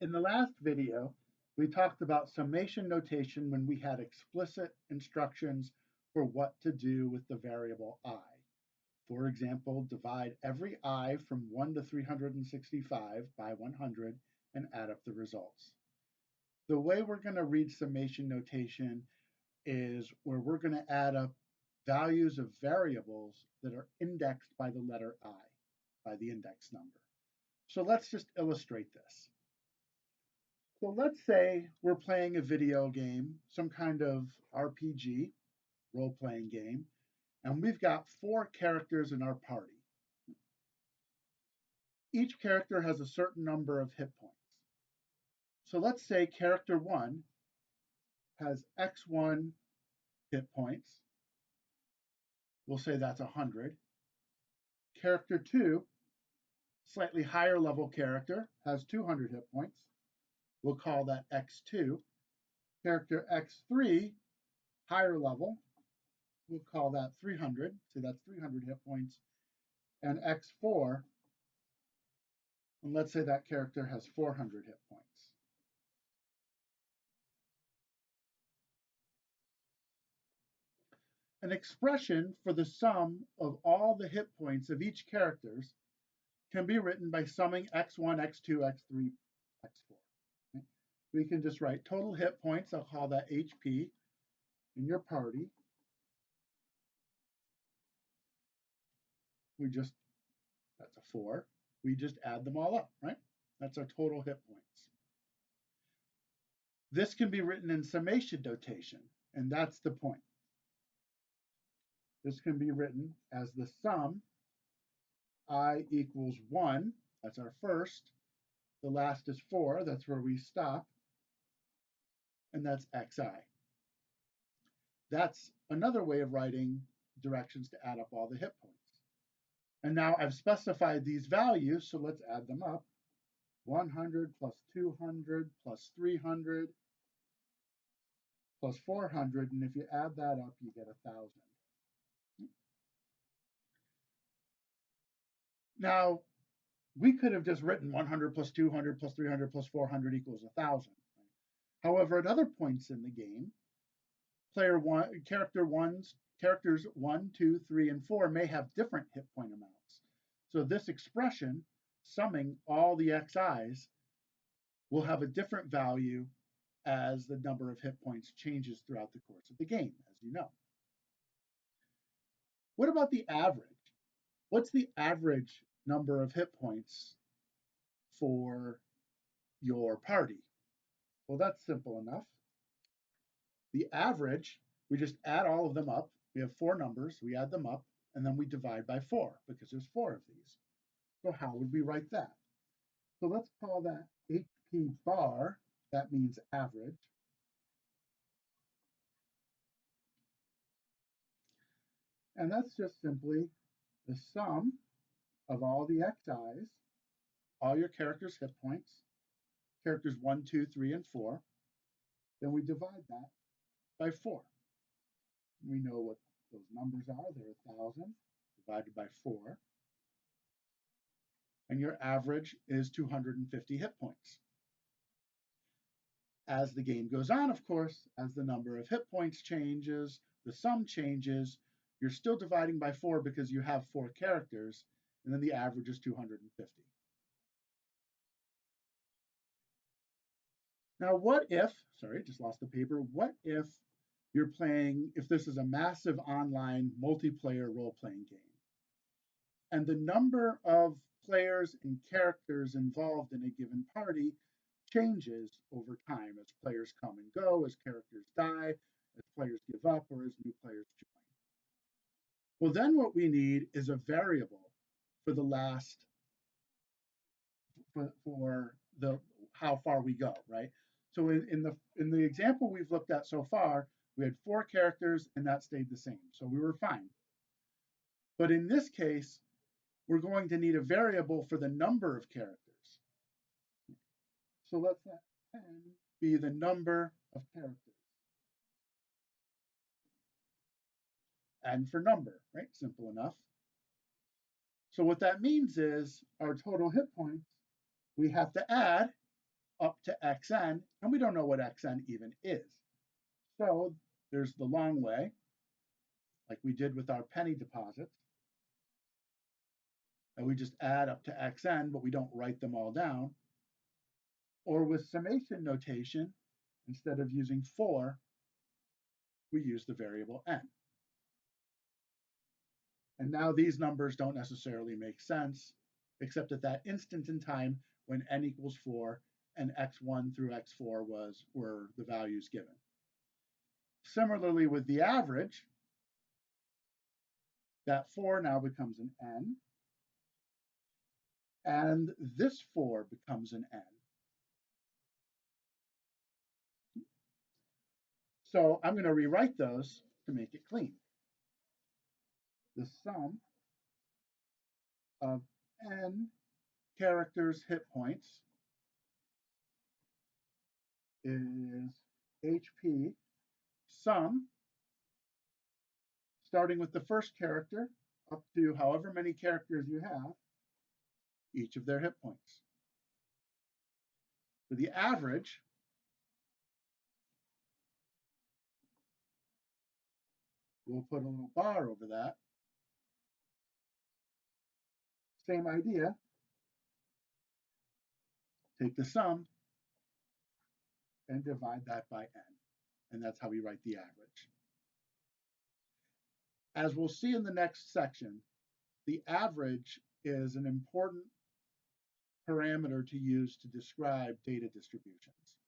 In the last video, we talked about summation notation when we had explicit instructions for what to do with the variable I. For example, divide every I from 1 to 365 by 100 and add up the results. The way we're going to read summation notation is where we're going to add up values of variables that are indexed by the letter I, by the index number. So let's just illustrate this. So let's say we're playing a video game, some kind of RPG, role-playing game, and we've got 4 characters in our party. Each character has a certain number of hit points. So let's say character 1 has X1 hit points. We'll say that's 100. Character 2, slightly higher level character, has 200 hit points. We'll call that X2. Character X3, higher level, we'll call that 300. So that's 300 hit points. And X4, and let's say that character has 400 hit points. An expression for the sum of all the hit points of each characters can be written by summing X1, X2, X3, X4. Okay? We can just write total hit points, I'll call that HP, in your party. That's a 4. We just add them all up, right? That's our total hit points. This can be written in summation notation, and that's the point. This can be written as the sum I equals 1, that's our first. The last is 4, that's where we stop, and that's xi. That's another way of writing directions to add up all the hit points. And now I've specified these values, so let's add them up. 100 plus 200 plus 300 plus 400, and if you add that up, you get 1,000. Now, we could have just written 100 plus 200 plus 300 plus 400 equals 1,000. However, at other points in the game, characters 1, 2, 3, and 4 may have different hit point amounts. So this expression, summing all the xi's, will have a different value as the number of hit points changes throughout the course of the game, as you know. What about the average? What's the average number of hit points for your party? Well, that's simple enough. The average, we just add all of them up. We have 4 numbers, we add them up, and then we divide by 4 because there's 4 of these. So how would we write that? So let's call that HP bar. That means average. And that's just simply the sum of all the xi's, all your characters' hit points, characters 1, 2, 3, and 4. Then we divide that by 4. We know what those numbers are. They're 1,000 divided by 4. And your average is 250 hit points. As the game goes on, of course, as the number of hit points changes, the sum changes, you're still dividing by 4 because you have 4 characters, and then the average is 250. Now, what if, sorry, just lost the paper, what if you're playing, if this is a massive online multiplayer role-playing game, and the number of players and characters involved in a given party changes over time as players come and go, as characters die, as players give up, or as new players join. Well, then what we need is a variable for the last, for the how far we go, right? So in the example we've looked at so far, we had 4 characters and that stayed the same. So we were fine. But in this case, we're going to need a variable for the number of characters. So let's let n be the number of characters. N for number, right? Simple enough. So what that means is our total hit points, we have to add up to xn, and we don't know what xn even is. So there's the long way, like we did with our penny deposits, and we just add up to xn, but we don't write them all down. Or with summation notation, instead of using 4, we use the variable n. And now these numbers don't necessarily make sense, except at that instant in time when n equals 4 and x1 through x4 were the values given. Similarly with the average, that 4 now becomes an n, and this 4 becomes an n. So I'm going to rewrite those to make it clean. The sum of n characters hit points is HP sum, starting with the first character up to however many characters you have, each of their hit points. For the average, we'll put a little bar over that. Same idea. Take the sum and divide that by n. And that's how we write the average. As we'll see in the next section, the average is an important parameter to use to describe data distributions.